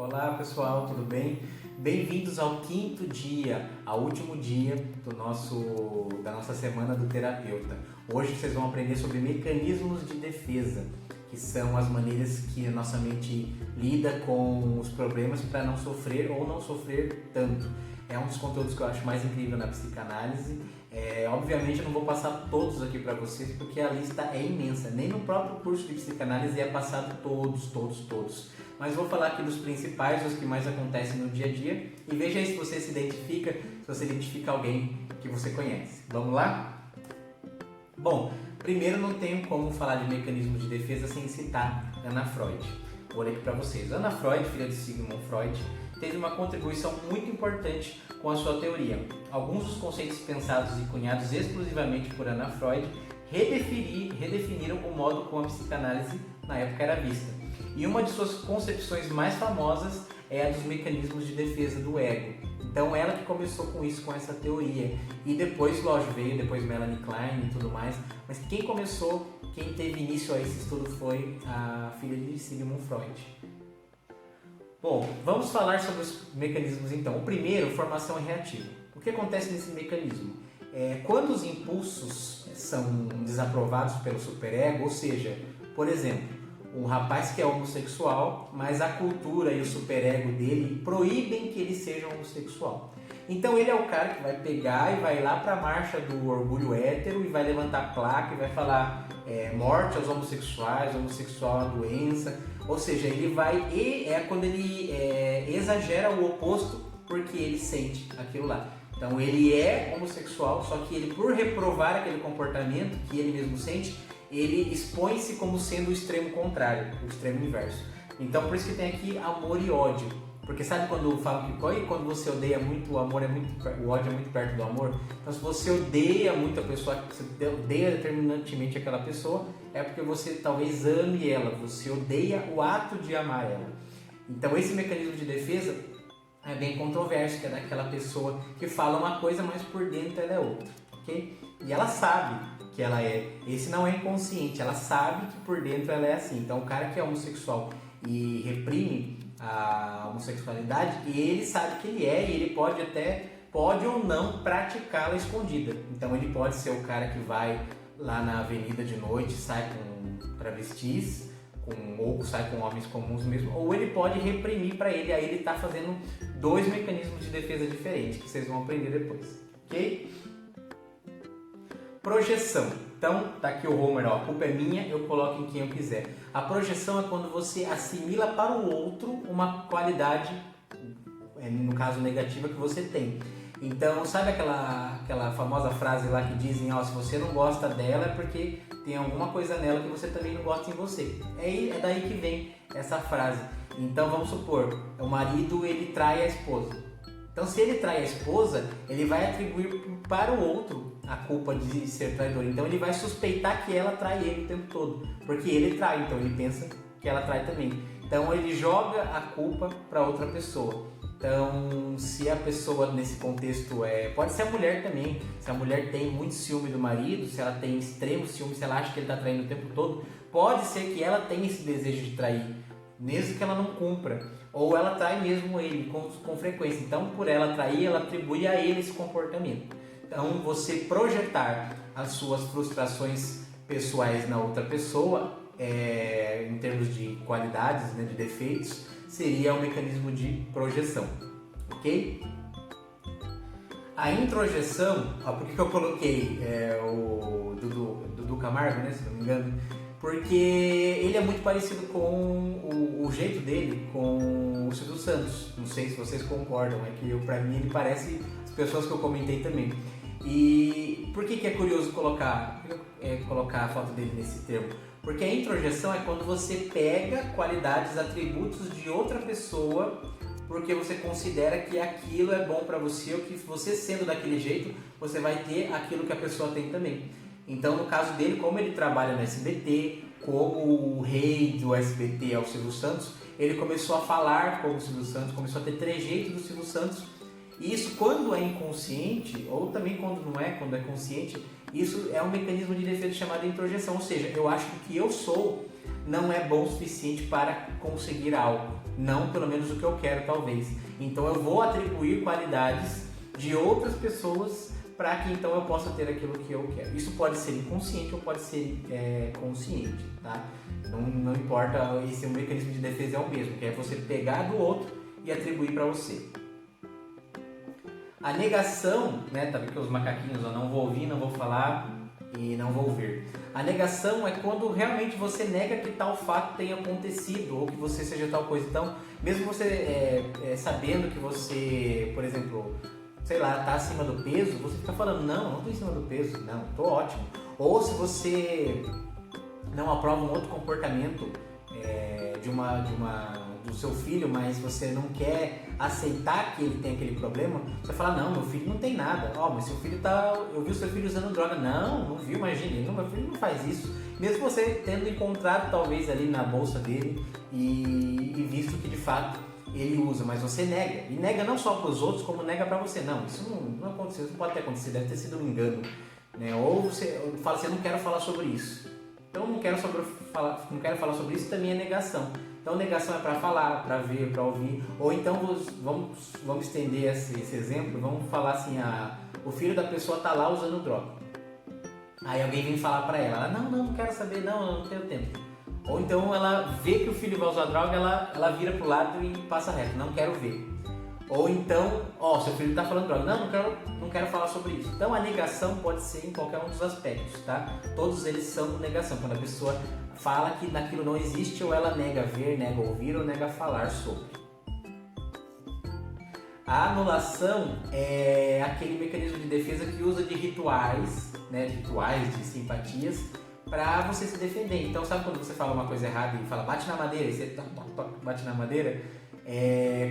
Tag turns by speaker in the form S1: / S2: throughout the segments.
S1: Olá pessoal, tudo bem? Bem-vindos ao quinto dia, ao último dia da nossa semana do terapeuta. Hoje vocês vão aprender sobre mecanismos de defesa, que são as maneiras que a nossa mente lida com os problemas para não sofrer ou não sofrer tanto. É um dos conteúdos que eu acho mais incrível na psicanálise. Obviamente eu não vou passar todos aqui para vocês porque a lista é imensa. Nem no próprio curso de psicanálise é passado todos. Mas vou falar aqui dos principais, os que mais acontecem no dia a dia. E veja aí se você se identifica, se você identifica alguém que você conhece. Vamos lá? Bom, primeiro não tenho como falar de mecanismos de defesa sem citar Ana Freud. Vou ler aqui para vocês. Ana Freud, filha de Sigmund Freud, teve uma contribuição muito importante com a sua teoria. Alguns dos conceitos pensados e cunhados exclusivamente por Ana Freud redefiniram o modo como a psicanálise na época era vista. E uma de suas concepções mais famosas é a dos mecanismos de defesa do ego. Então ela que começou com isso, com essa teoria. E depois, lógico, veio depois Melanie Klein e tudo mais. Mas quem teve início a esse estudo foi a filha de Sigmund Freud. Bom, vamos falar sobre os mecanismos então. O primeiro, formação reativa. O que acontece nesse mecanismo? Quando os impulsos são desaprovados pelo superego, ou seja, por exemplo, um rapaz que é homossexual, mas a cultura e o superego dele proíbem que ele seja homossexual. Então ele é o cara que vai pegar e vai lá para a marcha do orgulho hétero e vai levantar placa e vai falar morte aos homossexuais, homossexual é uma doença. Ou seja, ele vai e é quando ele exagera o oposto porque ele sente aquilo lá. Então ele é homossexual, só que ele, por reprovar aquele comportamento que ele mesmo sente, ele expõe-se como sendo o extremo contrário, o extremo inverso. Então por isso que tem aqui amor e ódio. Porque sabe quando falam que quando você odeia muito, o ódio é muito perto do amor? Então se você odeia muito a pessoa, você odeia determinantemente aquela pessoa, é porque você talvez ame ela, você odeia o ato de amar ela. Então esse mecanismo de defesa é bem controverso, que é daquela pessoa que fala uma coisa, mas por dentro ela é outra, ok? E ela sabe que ela é, esse não é inconsciente, ela sabe que por dentro ela é assim. Então o cara que é homossexual e reprime a homossexualidade, ele sabe que ele é e ele pode ou não praticá-la escondida. Então ele pode ser o cara que vai lá na avenida de noite, sai com travestis, ou sai com homens comuns mesmo, ou ele pode reprimir para ele, aí ele está fazendo dois mecanismos de defesa diferentes, que vocês vão aprender depois, ok? Projeção. Então, tá aqui o Homer, ó, a culpa é minha, eu coloco em quem eu quiser. A projeção é quando você assimila para o outro uma qualidade, no caso negativa, que você tem. Então, sabe aquela famosa frase lá que dizem, ó, se você não gosta dela é porque tem alguma coisa nela que você também não gosta em você. É daí que vem essa frase. Então, vamos supor, o marido, ele trai a esposa. Então, se ele trai a esposa, ele vai atribuir para o outro a culpa de ser traidor. Então, ele vai suspeitar que ela trai ele o tempo todo, porque ele trai, então ele pensa que ela trai também. Então, ele joga a culpa para outra pessoa. Então, se a pessoa nesse contexto pode ser a mulher também, se a mulher tem muito ciúme do marido, se ela tem extremo ciúme, se ela acha que ele está traindo o tempo todo, pode ser que ela tenha esse desejo de trair, mesmo que ela não cumpra, ou ela trai mesmo ele com frequência. Então, por ela trair, ela atribui a ele esse comportamento. Então, você projetar as suas frustrações pessoais na outra pessoa, em termos de qualidades, né, de defeitos, seria um mecanismo de projeção, ok? A introjeção, por que eu coloquei o Dudu Camargo, né, se não me engano? Porque ele é muito parecido com o jeito dele com o Silvio Santos. Não sei se vocês concordam, pra mim ele parece as pessoas que eu comentei também. E por que é curioso colocar a foto dele nesse termo? Porque a introjeção é quando você pega qualidades, atributos de outra pessoa, porque você considera que aquilo é bom para você, ou que você sendo daquele jeito, você vai ter aquilo que a pessoa tem também. Então, no caso dele, como ele trabalha no SBT, como o rei do SBT é o Silvio Santos, ele começou a falar como o Silvio Santos, começou a ter trejeito do Silvio Santos. E isso, quando é inconsciente, ou também quando é consciente, isso é um mecanismo de defesa chamado introjeção. Ou seja, eu acho que o que eu sou não é bom o suficiente para conseguir algo. não pelo menos o que eu quero, talvez. Então eu vou atribuir qualidades de outras pessoas para que então eu possa ter aquilo que eu quero. Isso pode ser inconsciente ou pode ser consciente, tá? Não importa, esse mecanismo de defesa é o mesmo, que é você pegar do outro e atribuir para você. A negação, né, tá vendo que os macaquinhos, eu não vou ouvir, não vou falar e não vou ver. A negação é quando realmente você nega que tal fato tenha acontecido ou que você seja tal coisa. Então, mesmo você sabendo que você, por exemplo, sei lá, tá acima do peso, você fica falando, não tô em cima do peso, não, tô ótimo. Ou se você não aprova um outro comportamento do seu filho, mas você não quer aceitar que ele tem aquele problema, você fala, não, meu filho não tem nada. Mas seu filho eu vi o seu filho usando droga. Não viu, imagine, meu filho não faz isso. Mesmo você tendo encontrado talvez ali na bolsa dele e visto que de fato ele usa, mas você nega. E nega não só para os outros, como nega para você. Não, isso não aconteceu, isso não pode ter acontecido, deve ter sido um engano. Né? Ou você fala assim, eu não quero falar sobre isso. Então não quero falar sobre isso, também é negação. Então negação é para falar, para ver, para ouvir. Ou então vamos estender esse exemplo, vamos falar assim, o filho da pessoa está lá usando droga. Aí alguém vem falar para ela, não quero saber, eu não tenho tempo. Ou então ela vê que o filho vai usar droga, ela vira pro lado e passa reto, não quero ver. Ou então, seu filho está falando droga, não quero falar sobre isso. Então a negação pode ser em qualquer um dos aspectos, tá? Todos eles são negação, quando a pessoa fala que daquilo não existe, ou ela nega ver, nega ouvir ou nega falar sobre. A anulação é aquele mecanismo de defesa que usa de rituais, né, de simpatias, para você se defender. Então, sabe quando você fala uma coisa errada e fala bate na madeira, e você bate na madeira?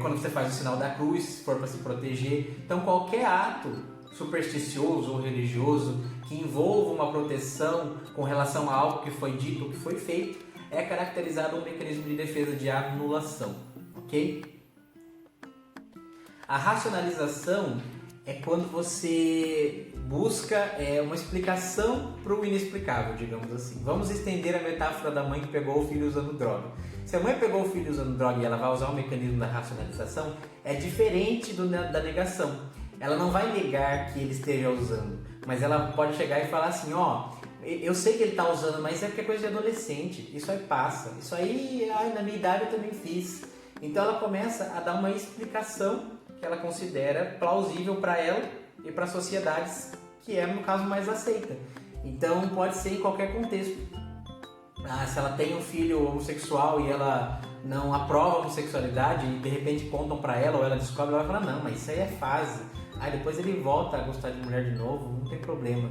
S1: Quando você faz o sinal da cruz, se for para se proteger. Então, qualquer ato supersticioso ou religioso que envolva uma proteção com relação a algo que foi dito ou que foi feito é caracterizado um mecanismo de defesa de anulação, ok? A racionalização é quando você busca uma explicação para o inexplicável, digamos assim. Vamos estender a metáfora da mãe que pegou o filho usando droga. Se a mãe pegou o filho usando droga e ela vai usar o mecanismo da racionalização, é diferente da negação. Ela não vai negar que ele esteja usando, mas ela pode chegar e falar assim, eu sei que ele está usando, mas é porque é coisa de adolescente, isso aí passa, isso aí na minha idade eu também fiz. Então ela começa a dar uma explicação que ela considera plausível para ela e para sociedades que é, no caso, mais aceita. Então pode ser em qualquer contexto. Se ela tem um filho homossexual e ela não aprova a homossexualidade e de repente contam para ela ou ela descobre, ela vai falar, não, mas isso aí é fase. Aí depois ele volta a gostar de mulher de novo, não tem problema.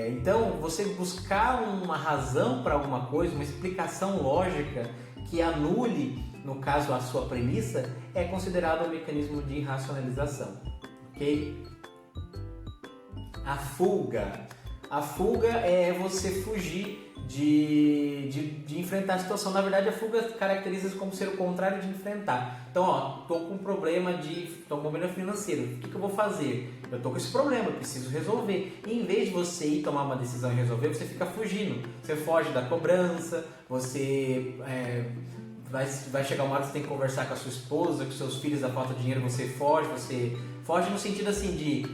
S1: Então você buscar uma razão para alguma coisa, uma explicação lógica que anule, no caso, a sua premissa, é considerado um mecanismo de racionalização, ok? A fuga. A fuga é você fugir de enfrentar a situação. Na verdade, a fuga caracteriza-se como ser o contrário de enfrentar. Então, tô com um problema financeiro. O que eu vou fazer? Eu tô com esse problema, eu preciso resolver. E em vez de você ir tomar uma decisão e resolver, você fica fugindo. Você foge da cobrança, você vai chegar uma hora que você tem que conversar com a sua esposa, com seus filhos, da falta de dinheiro, você foge no sentido assim de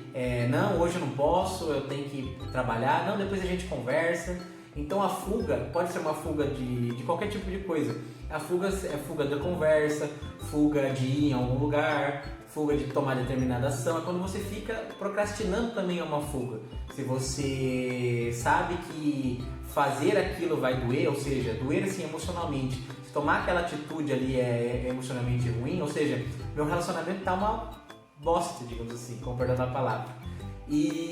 S1: não, hoje eu não posso, eu tenho que trabalhar, não, depois a gente conversa. Então a fuga pode ser uma fuga de qualquer tipo de coisa. A fuga é fuga da conversa, fuga de ir em algum lugar, fuga de tomar determinada ação. É quando você fica procrastinando, também é uma fuga. Se você sabe que fazer aquilo vai doer, ou seja, doer assim emocionalmente, se tomar aquela atitude ali é emocionalmente ruim, ou seja, meu relacionamento tá uma bosta, digamos assim, com perdão da palavra.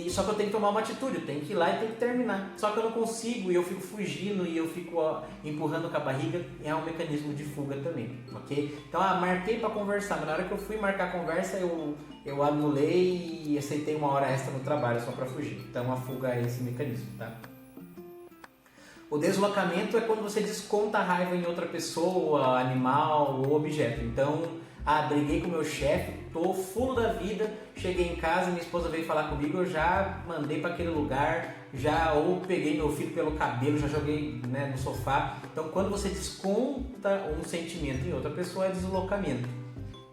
S1: Só que eu tenho que tomar uma atitude, eu tenho que ir lá e tenho que terminar. Só que eu não consigo e eu fico fugindo e eu fico empurrando com a barriga, é um mecanismo de fuga também, ok? Então, marquei para conversar, mas na hora que eu fui marcar a conversa, eu anulei e aceitei uma hora extra no trabalho só para fugir. Então, a fuga é esse mecanismo, tá? O deslocamento é quando você desconta a raiva em outra pessoa, animal ou objeto. Então, briguei com o meu chefe, tô fulo da vida, cheguei em casa, minha esposa veio falar comigo, eu já mandei para aquele lugar, ou peguei meu filho pelo cabelo, já joguei, né, no sofá. Então, quando você desconta um sentimento em outra pessoa, é deslocamento.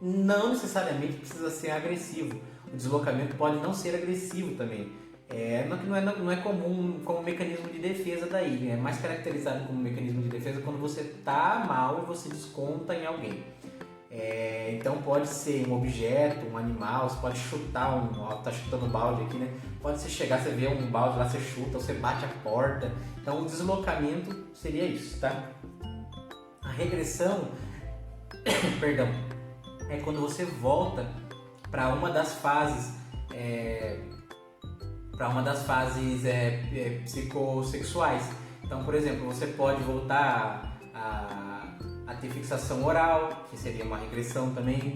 S1: Não necessariamente precisa ser agressivo. O deslocamento pode não ser agressivo também. Não é comum como mecanismo de defesa daí. É mais caracterizado como mecanismo de defesa quando você está mal e você desconta em alguém. Então pode ser um objeto, um animal, você pode chutar tá chutando um balde aqui, né? Pode ser chegar, você vê um balde lá, você chuta, você bate a porta. Então o deslocamento seria isso, tá? A regressão, perdão, é quando você volta para uma das fases psicossexuais. Então, por exemplo, você pode voltar a ter fixação oral, que seria uma regressão também.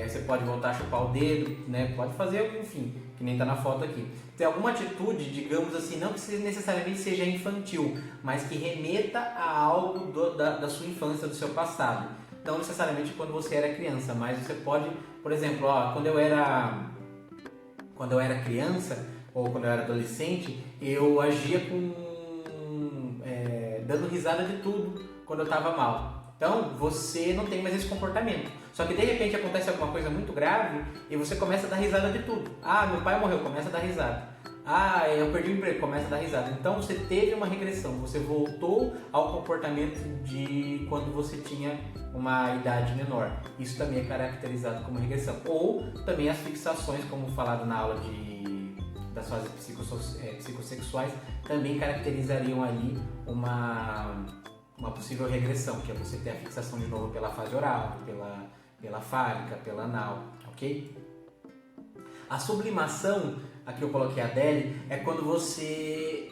S1: Você pode voltar a chupar o dedo, né? Pode fazer, enfim, que nem está na foto aqui. Tem alguma atitude, digamos assim, não que necessariamente seja infantil, mas que remeta a algo da sua infância, do seu passado. Não necessariamente quando você era criança, mas você pode, por exemplo, quando eu era criança ou quando eu era adolescente, eu agia dando risada de tudo quando eu estava mal. Então, você não tem mais esse comportamento. Só que de repente acontece alguma coisa muito grave e você começa a dar risada de tudo. Meu pai morreu, começa a dar risada. Eu perdi o emprego, começa a dar risada. Então você teve uma regressão, você voltou ao comportamento de quando você tinha uma idade menor. Isso também é caracterizado como regressão. Ou também as fixações, como falado na aula das fases psicossexuais, também caracterizariam ali uma possível regressão, que é você ter a fixação de novo pela fase oral, pela fálica, pela anal, ok? A sublimação, aqui eu coloquei a Adele, é quando você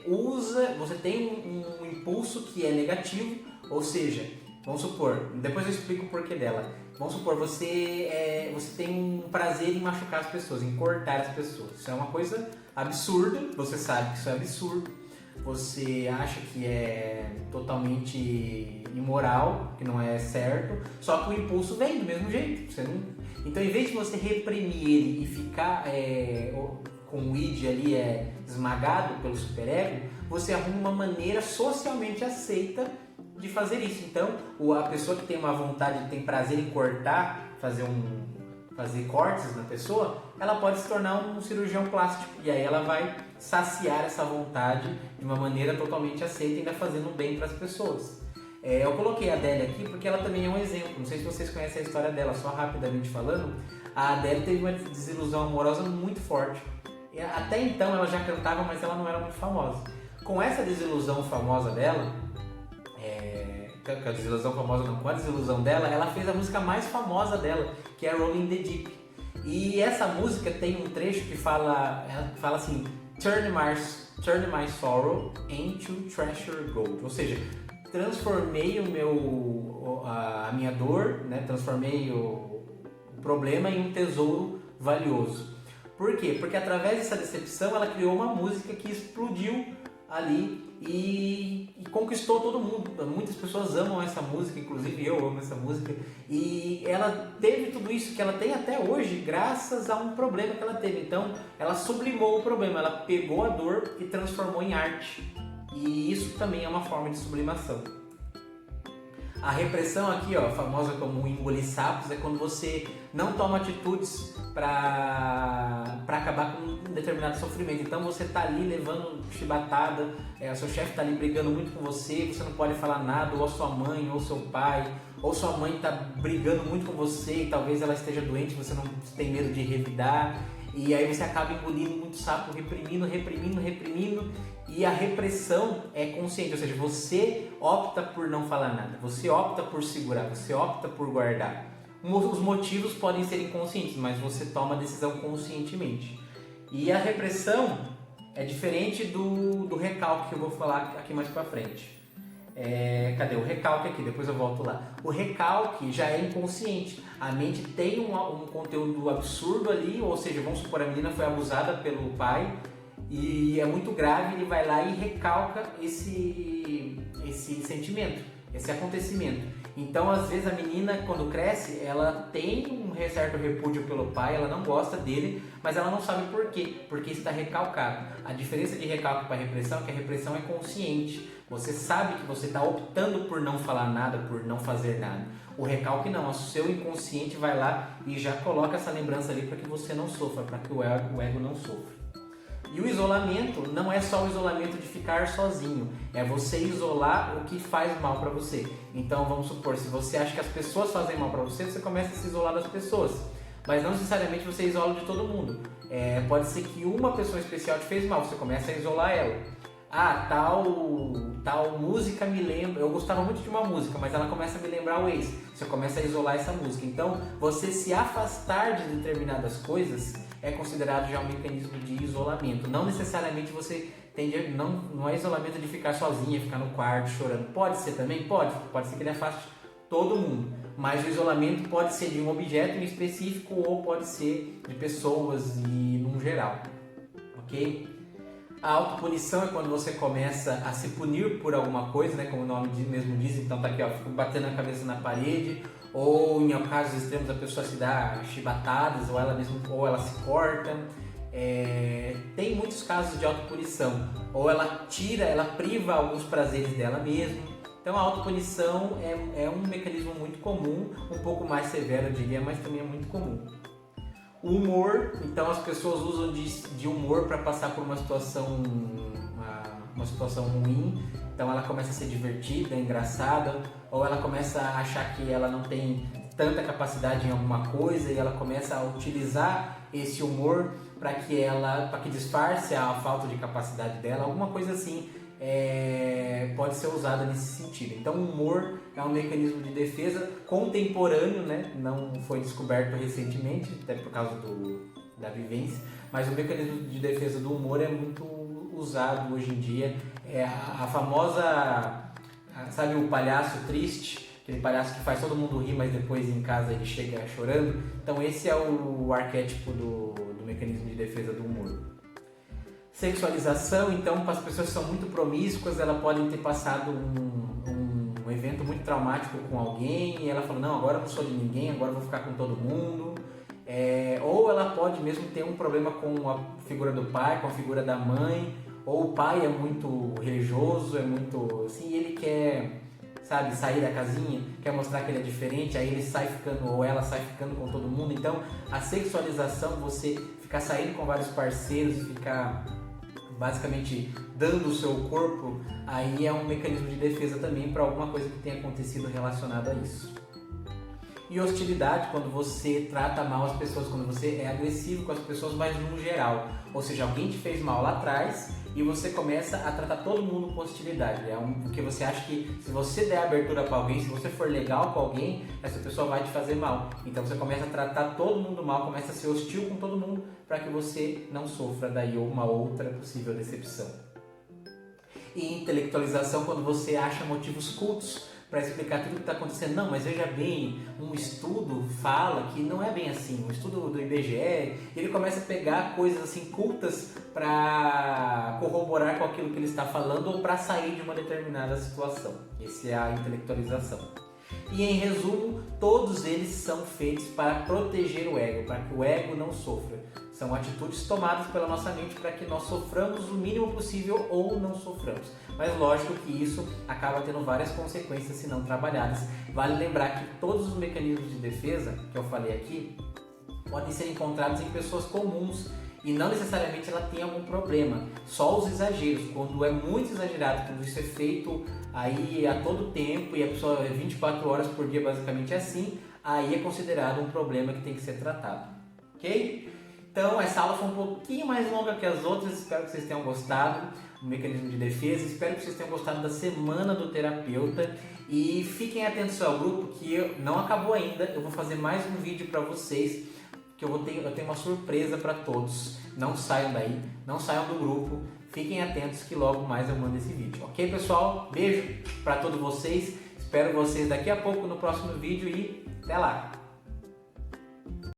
S1: tem um impulso que é negativo, ou seja, vamos supor, depois eu explico o porquê dela. Vamos supor, você tem um prazer em machucar as pessoas, em cortar as pessoas. Isso é uma coisa absurda, você sabe que isso é absurdo, você acha que é totalmente imoral, que não é certo, só que o impulso vem do mesmo jeito. Então, em vez de você reprimir ele e ficar com o id ali esmagado pelo superego, você arruma uma maneira socialmente aceita de fazer isso. Então, a pessoa que tem uma vontade, tem prazer em cortar, fazer cortes na pessoa, ela pode se tornar um cirurgião plástico e aí ela vai saciar essa vontade de uma maneira totalmente aceita, ainda fazendo bem para as pessoas. Eu coloquei a Adele aqui porque ela também é um exemplo. Não sei se vocês conhecem a história dela, só rapidamente falando. A Adele teve uma desilusão amorosa muito forte. Até então ela já cantava, mas ela não era muito famosa. Com essa desilusão famosa dela, com a desilusão dela, ela fez a música mais famosa dela, que é Rolling the Deep. E essa música tem um trecho que fala assim: Turn my sorrow into treasure gold. Ou seja, transformei a minha dor, né? Transformei o problema em um tesouro valioso. Por quê? Porque através dessa decepção ela criou uma música que explodiu ali e conquistou todo mundo. Muitas pessoas amam essa música, inclusive eu amo essa música. E ela teve tudo isso que ela tem até hoje graças a um problema que ela teve. Então ela sublimou o problema, ela pegou a dor e transformou em arte. E isso também é uma forma de sublimação. A repressão aqui, famosa como engolir sapos, é quando você não toma atitudes para acabar com um determinado sofrimento. Então você está ali levando chibatada, o seu chefe está ali brigando muito com você não pode falar nada, ou a sua mãe, ou seu pai, ou sua mãe está brigando muito com você e talvez ela esteja doente, você não tem medo de revidar. E aí você acaba engolindo muito sapo, reprimindo, e a repressão é consciente, ou seja, você opta por não falar nada, você opta por segurar, você opta por guardar. Os motivos podem ser inconscientes, mas você toma a decisão conscientemente. E a repressão é diferente do recalque que eu vou falar aqui mais pra frente. Cadê o recalque aqui? Depois eu volto lá. O recalque já é inconsciente. A mente tem um conteúdo absurdo ali, ou seja, vamos supor, a menina foi abusada pelo pai e é muito grave, ele vai lá e recalca esse sentimento, esse acontecimento. Então, às vezes, a menina, quando cresce, ela tem um certo repúdio pelo pai, ela não gosta dele, mas ela não sabe por quê, porque está recalcado. A diferença de recalque para repressão é que a repressão é consciente. Você sabe que você está optando por não falar nada, por não fazer nada. O recalque não, o seu inconsciente vai lá e já coloca essa lembrança ali para que você não sofra, para que o ego não sofra. E o isolamento não é só o isolamento de ficar sozinho, é você isolar o que faz mal para você. Então vamos supor, se você acha que as pessoas fazem mal para você, você começa a se isolar das pessoas. Mas não necessariamente você isola de todo mundo. Pode ser que uma pessoa especial te fez mal, você começa a isolar ela. Ah, tal música me lembra... Eu gostava muito de uma música, mas ela começa a me lembrar o ex. Você começa a isolar essa música. Então, você se afastar de determinadas coisas é considerado já um mecanismo de isolamento. Não necessariamente você tende... Não é isolamento de ficar sozinha, ficar no quarto chorando. Pode ser também? Pode. Pode ser que ele afaste todo mundo. Mas o isolamento pode ser de um objeto em específico ou pode ser de pessoas e num geral. Ok? A autopunição é quando você começa a se punir por alguma coisa, né? Como o nome mesmo diz, então tá aqui, ó, fica batendo a cabeça na parede, ou em casos extremos a pessoa se dá chibatadas, ou ela se corta. Tem muitos casos de autopunição, ou ela priva alguns prazeres dela mesma. Então a autopunição é um mecanismo muito comum, um pouco mais severo eu diria, mas também é muito comum. O humor, então as pessoas usam de humor para passar por uma situação ruim, então ela começa a ser divertida, engraçada, ou ela começa a achar que ela não tem tanta capacidade em alguma coisa e ela começa a utilizar esse humor para que disfarce a falta de capacidade dela, alguma coisa assim. Pode ser usada nesse sentido. Então o humor é um mecanismo de defesa contemporâneo, né? Não foi descoberto recentemente, até por causa da vivência, mas o mecanismo de defesa do humor é muito usado hoje em dia. A famosa, sabe, o palhaço triste, aquele palhaço que faz todo mundo rir, mas depois em casa ele chega chorando. Então esse é o arquétipo do mecanismo de defesa do humor. Sexualização, então, para as pessoas que são muito promíscuas, elas podem ter passado um evento muito traumático com alguém e ela fala, não, agora eu não sou de ninguém, agora eu vou ficar com todo mundo. Ou ela pode mesmo ter um problema com a figura do pai, com a figura da mãe, ou o pai é muito religioso, é muito assim, ele quer, sabe, sair da casinha, quer mostrar que ele é diferente, aí ele sai ficando, ou ela sai ficando com todo mundo. Então, a sexualização, você ficar saindo com vários parceiros e ficar basicamente dando o seu corpo, aí é um mecanismo de defesa também para alguma coisa que tenha acontecido relacionada a isso. E hostilidade, quando você trata mal as pessoas, quando você é agressivo com as pessoas, mas no geral. Ou seja, alguém te fez mal lá atrás e você começa a tratar todo mundo com hostilidade. Porque você acha que se você der abertura para alguém, se você for legal com alguém, essa pessoa vai te fazer mal. Então você começa a tratar todo mundo mal, começa a ser hostil com todo mundo para que você não sofra daí uma outra possível decepção. E intelectualização, quando você acha motivos cultos para explicar tudo o que está acontecendo. Não, mas veja bem, um estudo fala que não é bem assim. Um estudo do IBGE, ele começa a pegar coisas assim cultas para corroborar com aquilo que ele está falando ou para sair de uma determinada situação. Essa é a intelectualização. E em resumo, todos eles são feitos para proteger o ego, para que o ego não sofra. São atitudes tomadas pela nossa mente para que nós soframos o mínimo possível ou não soframos. Mas lógico que isso acaba tendo várias consequências se não trabalhadas. Vale lembrar que todos os mecanismos de defesa que eu falei aqui podem ser encontrados em pessoas comuns e não necessariamente ela tem algum problema. Só os exageros, quando é muito exagerado, quando isso é feito aí a todo tempo e a pessoa 24 horas por dia basicamente assim, aí é considerado um problema que tem que ser tratado. Ok? Então essa aula foi um pouquinho mais longa que as outras, espero que vocês tenham gostado do mecanismo de defesa, espero que vocês tenham gostado da semana do terapeuta e fiquem atentos ao grupo que não acabou ainda, eu vou fazer mais um vídeo para vocês, que eu tenho uma surpresa para todos, não saiam daí, não saiam do grupo, fiquem atentos que logo mais eu mando esse vídeo, ok pessoal? Beijo para todos vocês, espero vocês daqui a pouco no próximo vídeo e até lá!